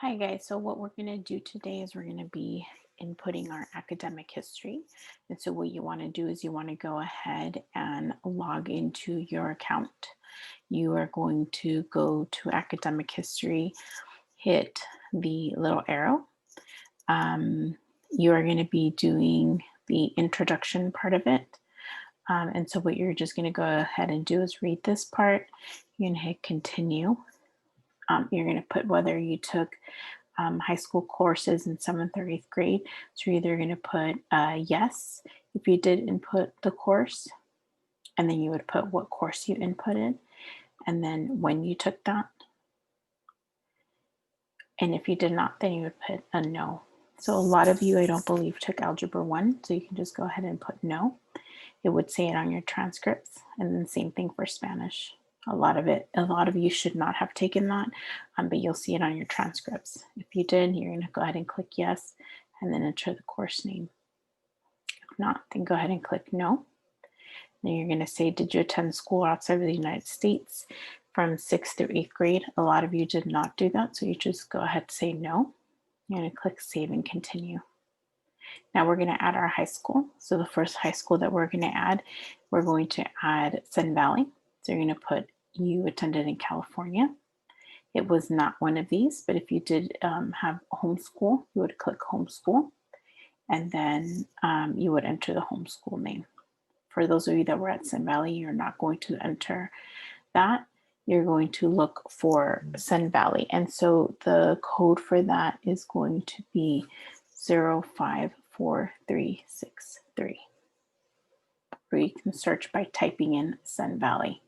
Hi guys, so what we're going to do today is we're going to be inputting our academic history. And so what you want to do is you want to go ahead and log into your account. You are going to go to academic history, hit the little arrow. You are going to be doing the introduction part of it. And so what you're just going to go ahead and do is read this part. You're going to hit continue. You're going to put whether you took high school courses in seventh or eighth grade. So you're either going to put yes if you did input the course, and then you would put what course you inputted, and then when you took that. And if you did not, then you would put a no. So a lot of you, I don't believe, took Algebra 1, so you can just go ahead and put no. It would say it on your transcripts, and then same thing for Spanish. A lot of you should not have taken that, but you'll see it on your transcripts. If you did, you're going to go ahead and click yes, and then enter the course name. If not, then go ahead and click no. Then you're going to say, did you attend school outside of the United States from 6th through 8th grade? A lot of you did not do that, so you just go ahead and say no. You're going to click save and continue. Now we're going to add our high school. So the first high school that we're going to add Sun Valley. So you're going to put you attended in California. It was not one of these, but if you did have homeschool, you would click homeschool, and then you would enter the homeschool name. For those of you that were at Sun Valley, you're not going to enter that. You're going to look for Sun Valley. And so the code for that is going to be 054363. Or you can search by typing in Sun Valley.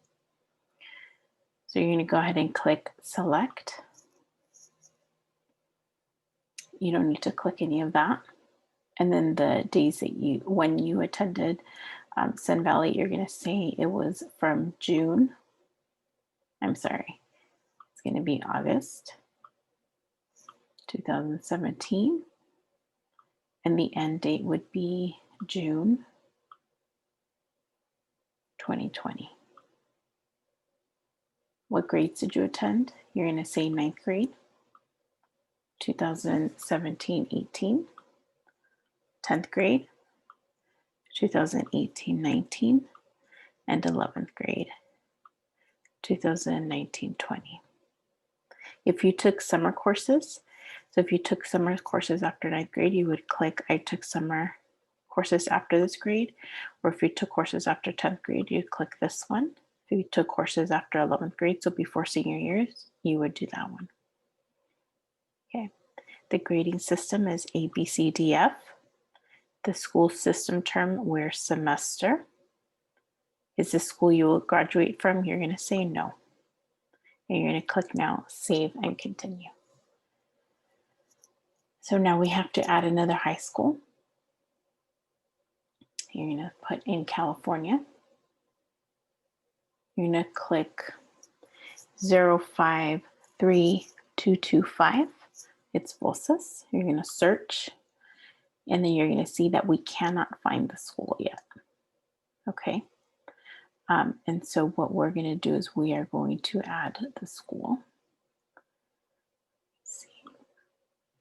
So you're going to go ahead and click select. You don't need to click any of that. And then the days that when you attended Sun Valley, you're going to say it was from June. I'm sorry, it's going to be August 2017. And the end date would be June 2020. What grades did you attend? You're going to say ninth grade, 2017-18, 10th grade, 2018-19, and 11th grade, 2019-20. If you took summer courses, so if you took summer courses after ninth grade, you would click I took summer courses after this grade, or if you took courses after 10th grade, you'd click this one. If you took courses after 11th grade, so before senior years, you would do that one. Okay. The grading system is A, B, C, D, F. The school system term, where semester. Is the school you will graduate from? You're going to say no. And you're going to click now, save, and continue. So now we have to add another high school. You're going to put in California. You're going to click 053225. It's Voces. You're going to search, and then you're going to see that we cannot find the school yet. Okay. And so what we're going to do is we are going to add the school. Let's see.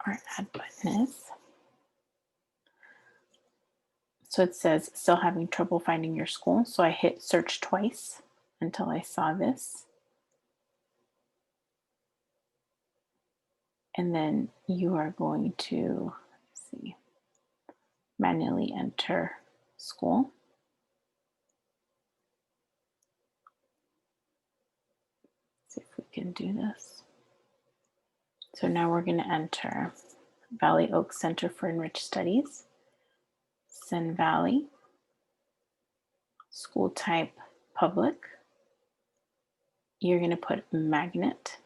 Our add button is. So it says still having trouble finding your school. So I hit search twice until I saw this. And then you are going to manually enter school. See if we can do this. So now we're going to enter Valley Oaks Center for Enriched Studies, Sun Valley, school type public. You're going to put magnet,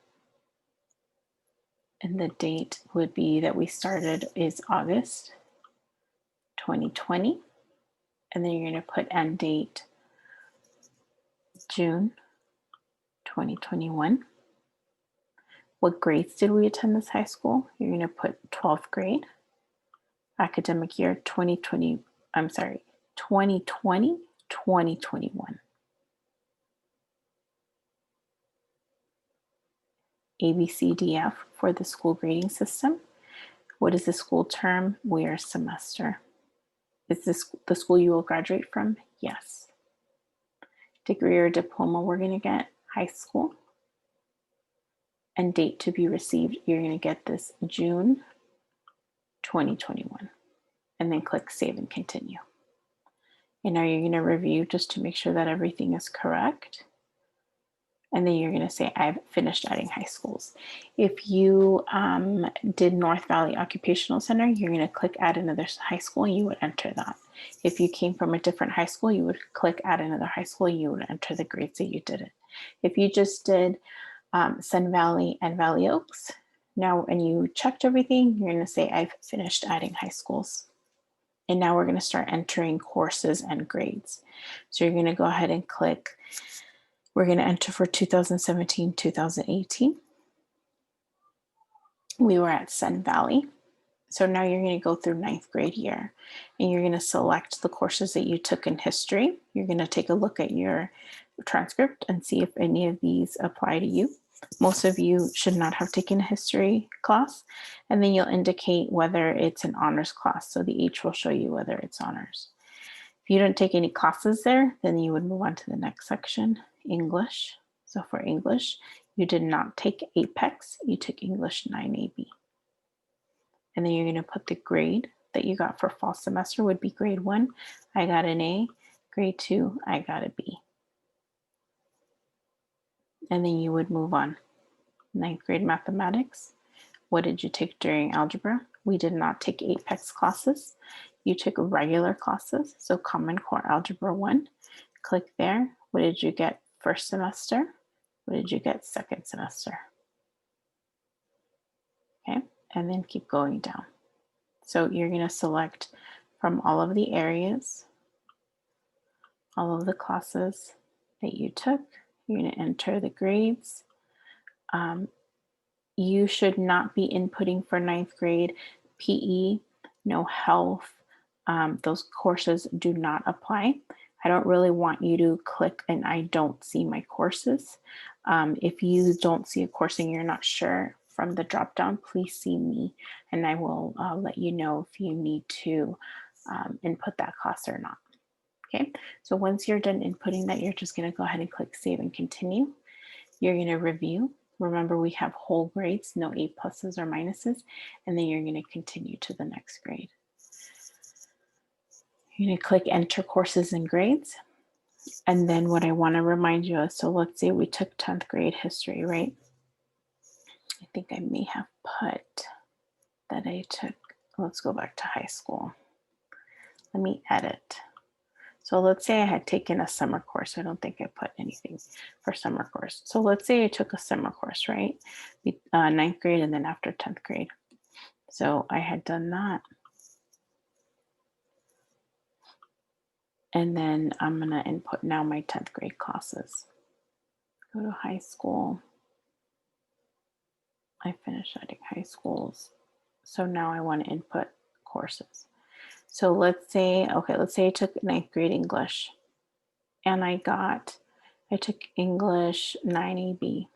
and the date would be that we started is August 2020, and then you're going to put end date June 2021. What grades did we attend this high school? You're going to put 12th grade, academic year 2020, 2021. A, B, C, D, F for the school grading system. What is the school term? Where semester? Is this the school you will graduate from? Yes. Degree or diploma we're going to get? High school. And date to be received, you're going to get this June 2021. And then click Save and Continue. And now you're going to review just to make sure that everything is correct. And then you're going to say, I've finished adding high schools. If you did North Valley Occupational Center, you're going to click Add another high school and you would enter that. If you came from a different high school, you would click Add another high school, you would enter the grades that you did it. If you just did Sun Valley and Valley Oaks, now, and you checked everything, you're going to say, I've finished adding high schools. And now we're going to start entering courses and grades. So you're going to go ahead and click, we're going to enter for 2017, 2018. We were at Sun Valley. So now you're going to go through 9th grade year and you're going to select the courses that you took in history. You're going to take a look at your transcript and see if any of these apply to you. Most of you should not have taken a history class, and then you'll indicate whether it's an honors class. So the H will show you whether it's honors. If you don't take any classes there, then you would move on to the next section, English. So for English, you did not take Apex, you took English 9AB. And then you're going to put the grade that you got for fall semester would be grade 1. I got an A. Grade 2, I got a B. And then you would move on. 9th grade mathematics. What did you take during algebra? We did not take Apex classes. You took regular classes. So Common Core Algebra 1. Click there. What did you get first semester? What did you get second semester? Okay, and then keep going down. So you're going to select from all of the areas, all of the classes that you took. You're going to enter the grades. You should not be inputting for 9th grade PE, no health. Those courses do not apply. I don't really want you to click and I don't see my courses. If you don't see a course and you're not sure from the drop down, please see me and I will let you know if you need to input that class or not. Okay, so once you're done inputting that, you're just going to go ahead and click Save and Continue. You're going to review. Remember, we have whole grades, no A pluses or minuses, and then you're going to continue to the next grade. You're going to click Enter Courses and Grades. And then what I want to remind you of, so let's say we took 10th grade history, right? I think I may have put that I took, let's go back to high school. Let me edit. So let's say I had taken a summer course. I don't think I put anything for summer course. So let's say I took a summer course, right? 9th grade and then after 10th grade. So I had done that. And then I'm going to input now my 10th grade classes. Go to high school. I finished adding high schools. So now I want to input courses. So let's say I took 9th grade English and I took English 9AB.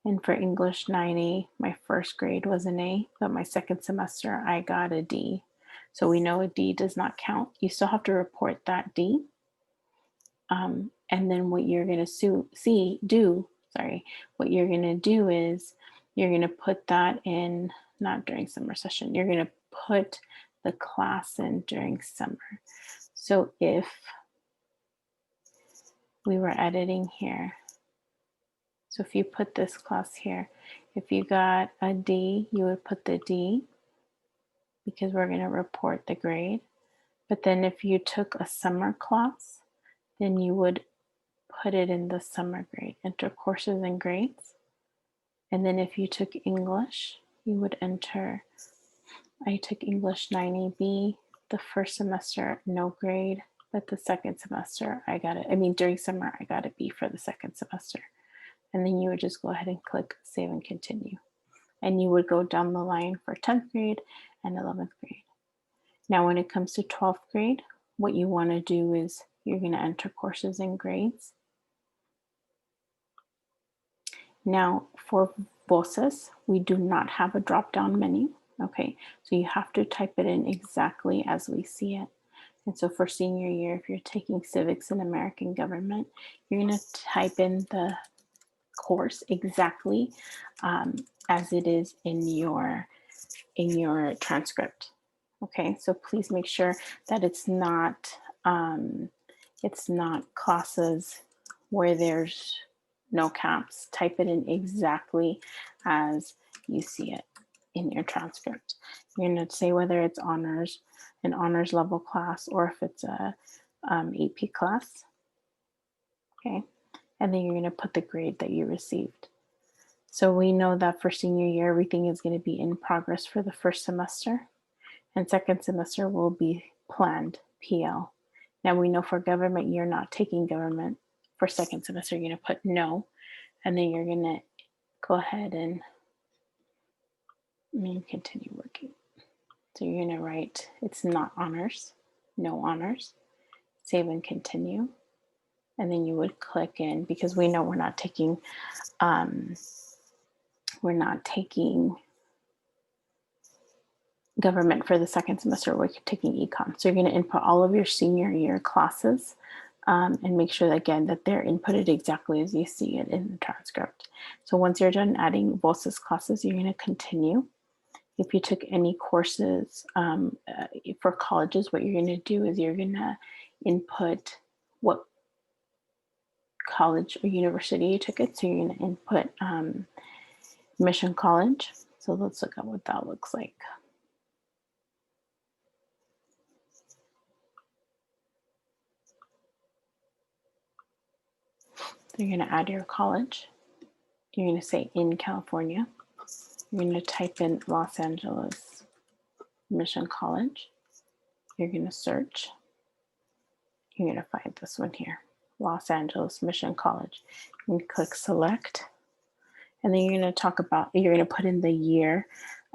And for English 9A, my first grade was an A, but my second semester I got a D. So we know a D does not count. You still have to report that D. And then what you're going to what you're going to do is you're going to put that in, not during summer session, you're going to put the class in during summer. So if we were editing here, so if you put this class here, if you got a D, you would put the D because we're going to report the grade. But then if you took a summer class, then you would put it in the summer grade, enter courses and grades. And then if you took English, you would enter, I took English 9AB, the first semester, no grade, but the second semester, during summer, I got a B for the second semester. And then you would just go ahead and click Save and Continue. And you would go down the line for 10th grade and 11th grade. Now, when it comes to 12th grade, what you want to do is you're going to enter courses and grades. Now for voces, we do not have a drop down menu. Okay, so you have to type it in exactly as we see it. And so for senior year, if you're taking civics and American government, you're going to type in the course exactly as it is in your transcript. Okay, so please make sure that it's not classes where there's no caps. Type it in exactly as you see it in your transcript. You're going to say whether it's honors, an honors level class, or if it's a AP class. Okay, and then you're going to put the grade that you received. So we know that for senior year, everything is going to be in progress for the first semester, and second semester will be planned, PL. Now we know for government, you're not taking government. For second semester, you're going to put no, and then you're going to go ahead and continue working. So you're going to write, it's not honors, no honors, save and continue. And then you would click in, because we know we're not taking government for the second semester. We're taking econ. So you're going to input all of your senior year classes and make sure that, again, that they're inputted exactly as you see it in the transcript. So once you're done adding voces classes, you're going to continue. If you took any courses for colleges, what you're going to do is you're going to input what college or university you took it. So you're going to input Mission College. So let's look at what that looks like. So you're going to add your college. You're going to say in California. You're going to type in Los Angeles Mission College. You're going to search. You're going to find this one here, Los Angeles Mission College. You're going to click select. And then you're going to put in the year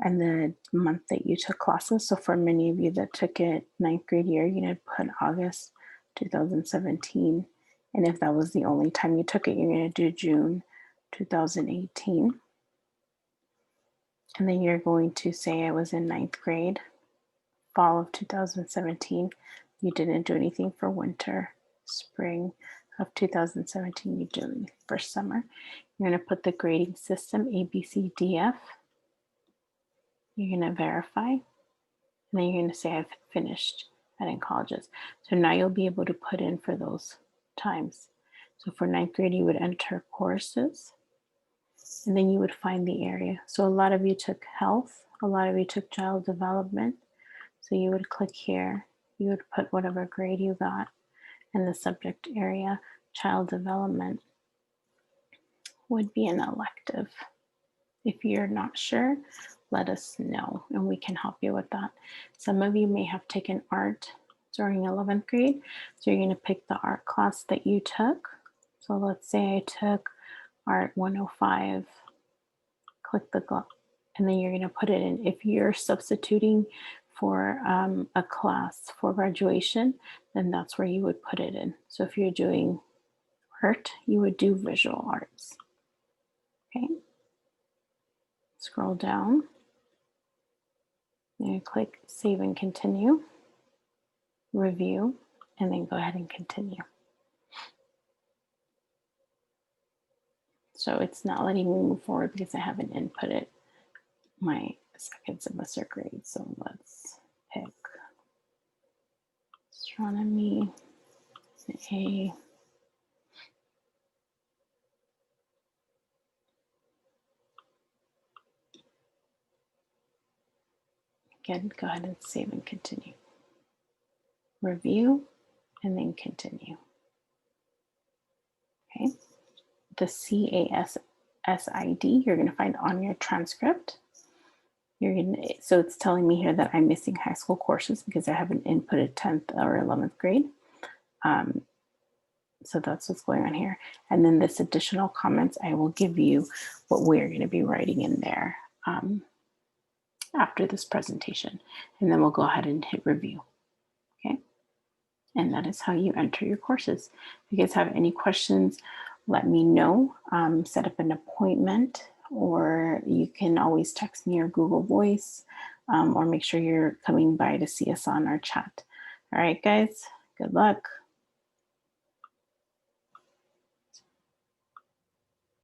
and the month that you took classes. So for many of you that took it 9th grade year, you're going to put August 2017. And if that was the only time you took it, you're going to do June 2018. And then you're going to say I was in 9th grade, fall of 2017. You didn't do anything for winter, spring of 2017. You did anything for summer. You're going to put the grading system A, B, C, D, F. You're going to verify. And then you're going to say I've finished adding colleges. So now you'll be able to put in for those times. So for 9th grade, you would enter courses. And then you would find the area. So a lot of you took health. A lot of you took child development. So you would click here. You would put whatever grade you got in the subject area. Child development would be an elective. If you're not sure, let us know and we can help you with that. Some of you may have taken art during 11th grade. So you're going to pick the art class that you took. So let's say I took Art 105, click the glove, and then you're going to put it in. If you're substituting for a class for graduation, then that's where you would put it in. So if you're doing art, you would do visual arts. Okay. Scroll down. And click save and continue, review, and then go ahead and continue. So it's not letting me move forward because I haven't inputted my second semester grade. So let's pick astronomy A. Again, go ahead and save and continue. Review, and then continue. Okay. The CASSID you're going to find on your transcript. So it's telling me here that I'm missing high school courses because I haven't inputted 10th or 11th grade. So that's what's going on here. And then this additional comments, I will give you what we're going to be writing in there after this presentation. And then we'll go ahead and hit review. Okay. And that is how you enter your courses. If you guys have any questions let me know, set up an appointment, or you can always text me or Google Voice, or make sure you're coming by to see us on our chat. All right, guys, good luck.